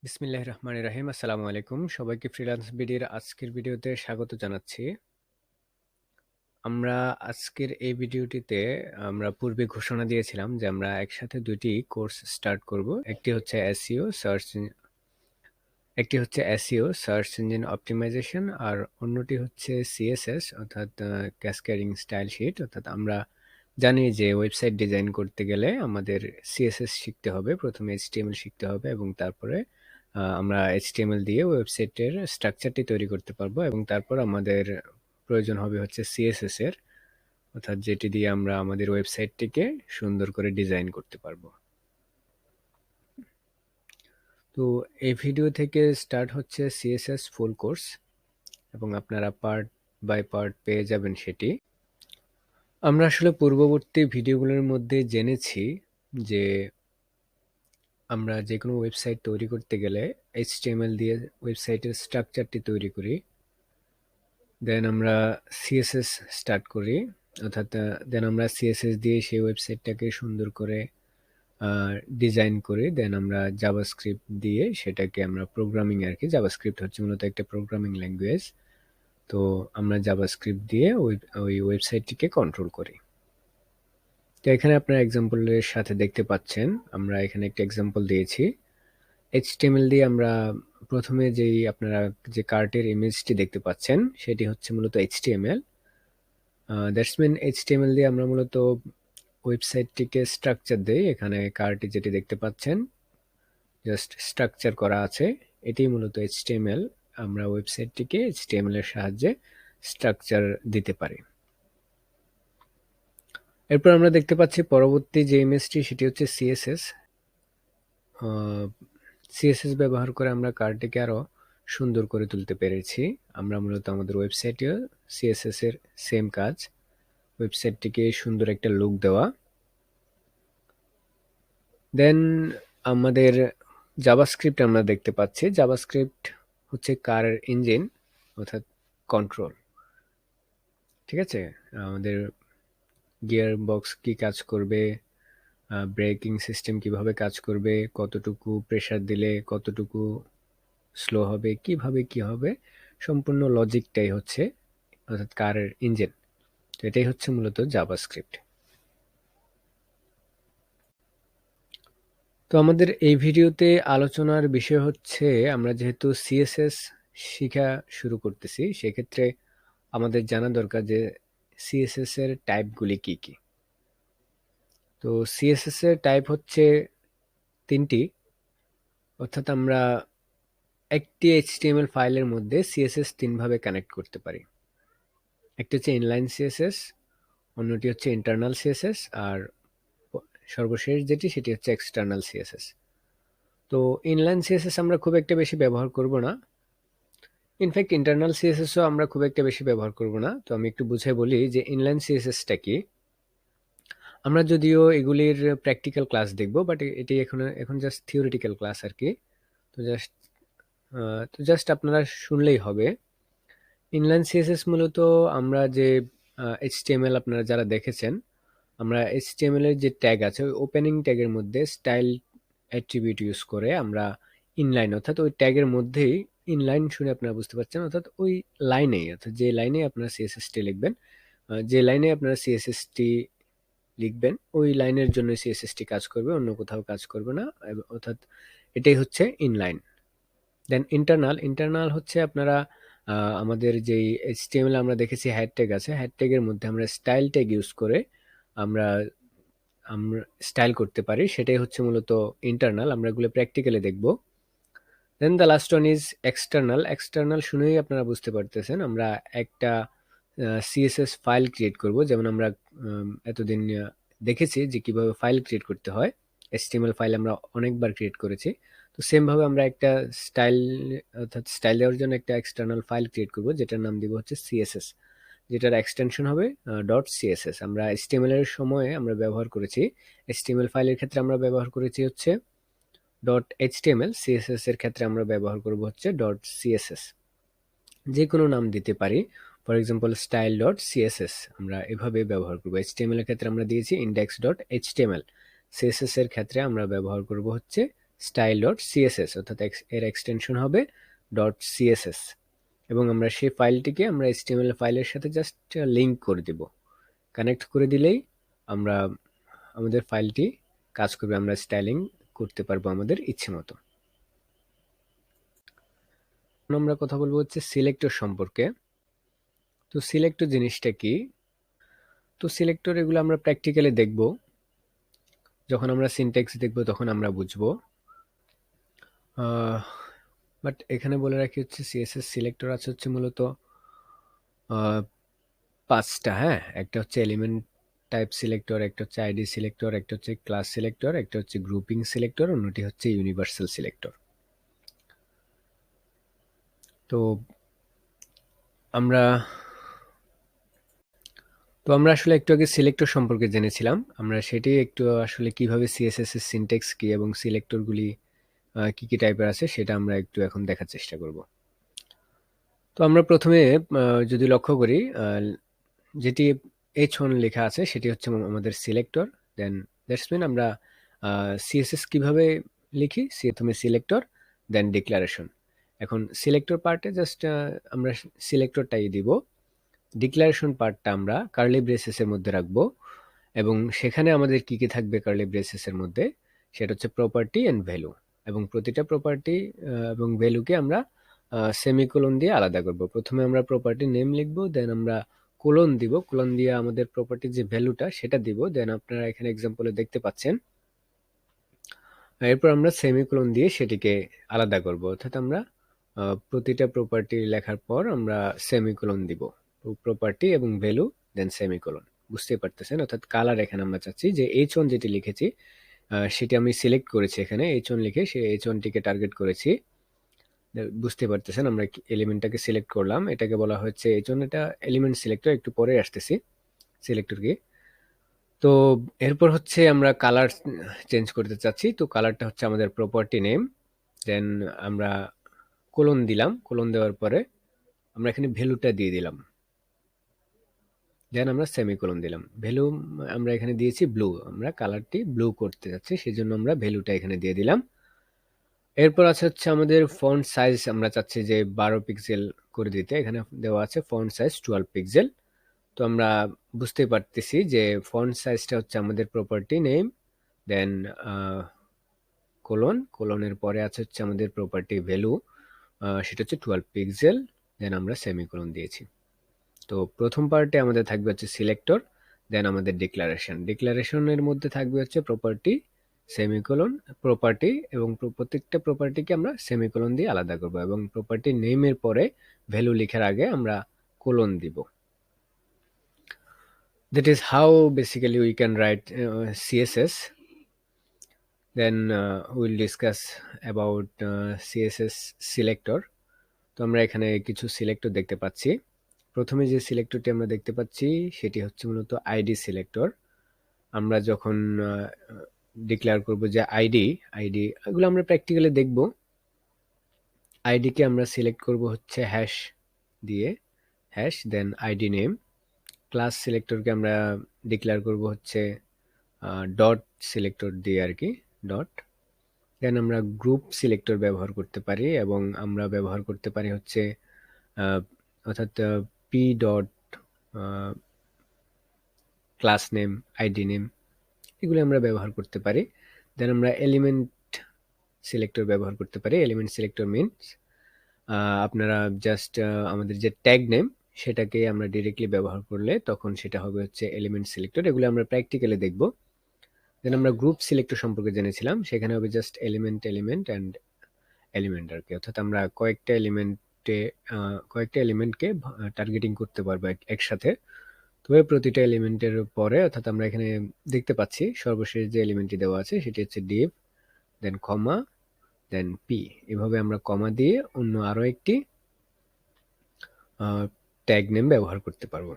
বিসমিল্লাহির রহমানির রহিম। আসসালামু আলাইকুম। সবাইকে ফ্রিল্যান্সবিডির আজকের ভিডিওতে স্বাগত জানাচ্ছি। আমরা আজকের এই ভিডিওটিতে আমরা পূর্বে ঘোষণা দিয়েছিলাম যে আমরা একসাথে দুইটি কোর্স স্টার্ট করব। একটি হচ্ছে এসইও সার্চ ইঞ্জিন অপটিমাইজেশন আর অন্যটি হচ্ছে সিএসএস অর্থাৎ ক্যাসকেডিং স্টাইল শিট। অর্থাৎ আমরা জানি যে ওয়েবসাইট ডিজাইন করতে গেলে আমাদের সিএসএস শিখতে হবে, প্রথমে এইচটিএমএল শিখতে হবে এবং তারপরে আমরা এইচটিএমএল দিয়ে ওয়েবসাইটের স্ট্রাকচারটি তৈরি করতে পারবো এবং তারপর আমাদের প্রয়োজন হবে হচ্ছে সিএসএস এর, অর্থাৎ যেটি দিয়ে আমরা আমাদের ওয়েবসাইটটিকে সুন্দর করে ডিজাইন করতে পারবো। তো এই ভিডিও থেকে স্টার্ট হচ্ছে সিএসএস ফুল কোর্স এবং আপনারা পার্ট বাই পার্ট পেয়ে যাবেন সেটি। আমরা আসলে পূর্ববর্তী ভিডিওগুলোর মধ্যে জেনেছি যে আমরা যে কোনো ওয়েবসাইট তৈরি করতে গেলে এইচটিএমএল দিয়ে ওয়েবসাইটের স্ট্রাকচারটি তৈরি করি, দেন আমরা সিএসএস স্টার্ট করি, অর্থাৎ দেন আমরা সিএসএস দিয়ে সেই ওয়েবসাইটটাকে সুন্দর করে ডিজাইন করি, দেন আমরা জাভাস্ক্রিপ্ট দিয়ে সেটাকে আমরা প্রোগ্রামিং আর কি, জাভাস্ক্রিপ্ট হচ্ছে মূলত একটা প্রোগ্রামিং ল্যাঙ্গুয়েজ, তো আমরা জাভাস্ক্রিপ্ট দিয়ে ওই ওয়েবসাইটটিকে কন্ট্রোল করি। তো এখানে আপনারা এক্সাম্পলের সাথে দেখতে পাচ্ছেন, আমরা এখানে একটা এক্সাম্পল দিয়েছি। এইচটিএমএল দিয়ে আমরা প্রথমে যেই আপনারা যে কার্টের ইমেজটি দেখতে পাচ্ছেন সেটি হচ্ছে মূলত এইচটিএমএল। দ্যাটস মিন এইচটিএমএল দিয়ে আমরা মূলত ওয়েবসাইটটিকে স্ট্রাকচার দেই। এখানে কার্টে যেটি দেখতে পাচ্ছেন জাস্ট স্ট্রাকচার করা আছে, এটি মূলত এইচটিএমএল। আমরা ওয়েবসাইটটিকে এইচটিএমএল এর সাহায্যে স্ট্রাকচার দিতে পারি। এরপর আমরা দেখতে পাচ্ছি পরবর্তী যে ইমেজটি সেটি হচ্ছে সিএসএস। সিএসএস ব্যবহার করে আমরা কার্ডটিকে আরো সুন্দর করে তুলতে পেরেছি। আমরা মূলত আমাদের ওয়েবসাইটেও সিএসএস এর সেম কাজ, ওয়েবসাইটটিকে সুন্দর একটা লুক দেওয়া। দেন আমাদের জাভাস্ক্রিপ্ট আমরা দেখতে পাচ্ছি। জাভাস্ক্রিপ্ট হচ্ছে কারের ইঞ্জিন অর্থাৎ কন্ট্রোল, ঠিক আছে। আমাদের গিয়ার বক্স কি কাজ করবে, ব্রেকিং সিস্টেম কিভাবে কাজ করবে, কতটুকু প্রেসার দিলে কতটুকু স্লো হবে, কিভাবে কি হবে, সম্পূর্ণ লজিকটাই হচ্ছে অর্থাৎ কারের ইঞ্জিন। তো এটাই হচ্ছে মূলত জাভাস্ক্রিপ্ট। তো আমাদের এই ভিডিওতে আলোচনার বিষয় হচ্ছে, আমরা যেহেতু সিএসএস শিখা শুরু করতেছি সেক্ষেত্রে আমাদের জানা দরকার যে সিএসএস এর টাইপগুলি কি কি। তো সিএসএস এর টাইপ হচ্ছে তিনটি, অর্থাৎ আমরা একটি এইচটিএমএল ফাইলের মধ্যে সিএসএস তিনভাবে কানেক্ট করতে পারি। একটা হচ্ছে ইনলাইন সিএসএস, অন্যটি হচ্ছে ইন্টারনাল সিএসএস, আর সর্বশেষ যেটি সেটি হচ্ছে এক্সটার্নাল সিএসএস। তো ইনলাইন সিএসএস আমরা খুব একটা বেশি ব্যবহার করব না, ইনফ্যাক্ট ইন্টারনাল সিএসএসও আমরা খুব একটা বেশি ব্যবহার করব না। তো আমি একটু বুঝে বলি যে ইনলাইন সিএসএসটা কি। আমরা যদিও এগুলির প্র্যাকটিক্যাল ক্লাস দেখব, বাট এটি এখন জাস্ট থিওরিটিক্যাল ক্লাস আর কি। তো জাস্ট আপনারা শুনলেই হবে। ইনলাইন সিএসএস মূলত আমরা যে এইচটিএমএল আপনারা যারা দেখেছেন, আমরা এইচটিএমএল এর যে ট্যাগ আছে ওই ওপেনিং ট্যাগের মধ্যে স্টাইল অ্যাট্রিবিউট ইউজ করে আমরা ইনলাইন, অর্থাৎ ওই ট্যাগের মধ্যেই, ইনলাইন শুনে আপনারা বুঝতে পারছেন, অর্থাৎ ওই লাইনেই, অর্থাৎ যে লাইনে আপনারা সিএসএসটি লিখবেন, যে লাইনে আপনারা সিএসএসটি লিখবেন ওই লাইনের জন্য সিএসএসটি কাজ করবে, অন্য কোথাও কাজ করবে না, অর্থাৎ এটাই হচ্ছে ইনলাইন। দেন ইন্টারনাল হচ্ছে আপনারা আমাদের যেই এইচটিএমএল আমরা দেখেছি হ্যাড ট্যাগ আছে, হ্যাড ট্যাগের মধ্যে আমরা স্টাইল ট্যাগ ইউজ করে আমরা আমরা স্টাইল করতে পারি, সেটাই হচ্ছে মূলত ইন্টারনাল। আমরা এগুলো প্র্যাকটিক্যালি দেখব। Then the last one is external শুনেই আপনারা বুঝতে পারতেছেন, আমরা একটা সিএসএস ফাইল ক্রিয়েট করব। যেমন আমরা এতদিন দেখেছি যে কিভাবে ফাইল ক্রিয়েট করতে হয়, এইচটিএমএল ফাইল আমরা অনেকবার ক্রিয়েট করেছি। তো সেম ভাবে আমরা একটা স্টাইল, অর্থাৎ স্টাইল দেওয়ার জন্য একটা এক্সটার্নাল ফাইল ক্রিয়েট করব যেটার নাম দিব হচ্ছে সিএসএস, যেটার এক্সটেনশন হবে ডট সিএসএস। আমরা এইচটিএমএল এর সময় আমরা ব্যবহার করেছি, এইচটিএমএল ফাইলের ক্ষেত্রে আমরা ব্যবহার করেছি হচ্ছে ডট এইচটিএমএল, সিএসএস এর ক্ষেত্রে আমরা ব্যবহার করব হচ্ছে ডট সিএসএস। যে কোনো নাম দিতে পারি, for example style dot CSS আমরা এভাবে ব্যবহার করব। এইচটিএমএল এর ক্ষেত্রে আমরা দিয়েছি ইন্ডেক্স ডট এইচটিএমএল, সিএসএস এর ক্ষেত্রে আমরা ব্যবহার করব হচ্ছে স্টাইল ডট সিএসএস, অর্থাৎ এর এক্সটেনশন হবে ডট সিএসএস, এবং আমরা সেই ফাইলটিকে আমরা এইচটিএমএল ফাইলের সাথে জাস্ট লিঙ্ক করে দিব। কানেক্ট করে দিলেই আমরা আমাদের ফাইলটি কাজ করবে, আমরা স্টাইলিং করতে পারবো আমাদের ইচ্ছে মতো। আমরা কথা বলবো হচ্ছে সিলেক্টর সম্পর্কে। তো সিলেক্টর জিনিসটা কি? তো সিলেক্টর এগুলো আমরা প্র্যাকটিক্যালি দেখব, যখন আমরা সিনট্যাক্স দেখব তখন আমরা বুঝবো। বাট এখানে বলে রাখি হচ্ছে সিএসএস সিলেক্টর আছে হচ্ছে মূলত 5টা। হ্যাঁ, একটা হচ্ছে এলিমেন্ট টাইপ সিলেক্টর, একটা হচ্ছে আইডি সিলেক্টর, একটা হচ্ছে ক্লাস সিলেক্টর, একটা হচ্ছে গ্রুপিং সিলেক্টর, অন্যটি হচ্ছে ইউনিভার্সাল সিলেক্টর। তো আমরা আসলে একটু আগে সিলেক্টর সম্পর্কে জেনেছিলাম, আমরা সেটি একটু আসলে কিভাবে সিএসএস এর সিনট্যাক্স কি এবং সিলেক্টরগুলি কি কি টাইপের আছে সেটা আমরা একটু এখন দেখার চেষ্টা করব। তো আমরা প্রথমে যদি লক্ষ্য করি, যেটি H1 লেখা আছে সেটি হচ্ছে আমাদের সিলেক্টর। দেন দ্যাটস মিন আমরা সিএসএস কিভাবে লিখি, প্রথমে সিলেক্টর দেন ডিক্লারেশন। এখন সিলেক্টর পার্টে জাস্ট আমরা সিলেক্টরটাই দিব, ডিক্লারেশন পার্টটা আমরা কার্লি ব্রেসেসের মধ্যে রাখবো, এবং সেখানে আমাদের কি কি থাকবে কার্লি ব্রেসেসের মধ্যে, সেটা হচ্ছে প্রপার্টি এন্ড ভ্যালু, এবং প্রতিটা প্রপার্টি এবং ভ্যালুকে আমরা সেমিকোলন দিয়ে আলাদা করব। প্রথমে আমরা প্রপার্টি নেম লিখবো, দেন আমরা কোলন দিব, কোলন দিয়ে আমাদের প্রপার্টির যে ভ্যালুটা সেটা দিব, দেন আপনারা এখানে এক্সাম্পলে দেখতে পাচ্ছেন। এরপর আমরা সেমিকোলন দিয়ে সেটিকে আলাদা করব, অর্থাৎ আমরা প্রতিটা প্রপার্টি লেখার পর আমরা সেমিকোলন দিব, প্রপার্টি এবং ভ্যালু দেন সেমিকোলন। বুঝতেই পারতেছেন, অর্থাৎ কালার এখানে আমরা চাচ্ছি যে H1 যেটি লিখেছি সেটি আমি সিলেক্ট করেছি, এখানে H1 লিখে সেই H1 টিকে টার্গেট করেছি। বুঝতে পারতেছেন, আমরা এলিমেন্টটাকে সিলেক্ট করলাম, এটাকে বলা হচ্ছে H1, এটা এলিমেন্ট সিলেক্টর, একটু পরে আসতেছি সিলেক্টর কি। তো এরপর হচ্ছে আমরা কালার চেঞ্জ করতে চাচ্ছি, তো কালারটা হচ্ছে আমাদের প্রপার্টি নেম, দেন আমরা কোলন দিলাম, কোলন দেওয়ার পরে আমরা এখানে ভ্যালুটা দিয়ে দিলাম, দেন আমরা সেমিকোলন দিলাম। ভ্যালু আমরা এখানে দিয়েছি ব্লু, আমরা কালারটি ব্লু করতে যাচ্ছি সেজন্য আমরা ভ্যালুটা এখানে দিয়ে দিলাম। এরপর আছে হচ্ছে আমাদের ফন্ট সাইজ, আমরা চাচ্ছি যে 12 পিক্সেল করে দিতে, এখানে দেওয়া আছে ফন্ট সাইজ 12 পিক্সেল। তো আমরা বুঝতে পারতেছি যে ফন্ট সাইজটা হচ্ছে আমাদের প্রপার্টি নেম, দেন কোলন, কোলনের পরে আছে হচ্ছে আমাদের প্রপার্টি ভ্যালু, সেটা হচ্ছে 12 পিক্সেল, দেন আমরা সেমিকোলন দিয়েছি। তো প্রথম পার্টে আমাদের থাকবে হচ্ছে সিলেক্টর, দেন আমাদের ডিক্লারেশন, ডিক্লারেশনের মধ্যে থাকবে হচ্ছে প্রপার্টি, সেমিকোলন, প্রপার্টি, এবং প্রত্যেকটা প্রপার্টিকে আমরা সেমিকোলন দিয়ে আলাদা করব, এবং প্রপার্টি নেমের পরে ভ্যালু লেখার আগে আমরা কোলন দিব। That is how basically we can write CSS. Then we'll discuss about CSS selector. তো আমরা এখানে কিছু সিলেক্টর দেখতে পাচ্ছি। প্রথমে যে সিলেক্টরটি আমরা দেখতে পাচ্ছি সেটি হচ্ছে মূলত আইডি সিলেক্টর। আমরা যখন ডিক্লেয়ার করব যে আইডি, এগুলো আমরা প্র্যাকটিক্যালি দেখব। আইডিকে আমরা সিলেক্ট করব হচ্ছে হ্যাশ দিয়ে, hash then ID name. Class সিলেক্টরকে আমরা ডিক্লেয়ার করব হচ্ছে ডট সিলেক্টর দিয়ে আর কি, ডট। দেন আমরা গ্রুপ সিলেক্টর ব্যবহার করতে পারি, এবং আমরা ব্যবহার করতে পারি হচ্ছে অর্থাৎ P dot class name, ID name, এগুলো আমরা ব্যবহার করতে পারি। দেন আমরা এলিমেন্ট সিলেক্টর ব্যবহার করতে পারি। এলিমেন্ট সিলেক্টর মিনস আপনারা জাস্ট আমাদের যে ট্যাগ নেম সেটাকে আমরা ডিরেক্টলি ব্যবহার করলে তখন সেটা হবে হচ্ছে এলিমেন্ট সিলেক্টর। এগুলো আমরা প্র্যাকটিক্যালি দেখব। দেন আমরা গ্রুপ সিলেক্টর সম্পর্কে জেনেছিলাম, সেখানে হবে জাস্ট এলিমেন্ট অ্যান্ড এলিমেন্ট আর কি, অর্থাৎ আমরা কয়েকটা এলিমেন্টকে টার্গেটিং করতে পারবো একসাথে। তবে প্রতিটা এলিমেন্টের পরে, অর্থাৎ আমরা এখানে দেখতে পাচ্ছি সর্বশেষ যে এলিমেন্টটি দেওয়া আছে সেটি হচ্ছে ডিভ, দেন কমা, দেন পি, এভাবে আমরা কমা দিয়ে অন্য আরো একটি ট্যাগ নেম ব্যবহার করতে পারবো।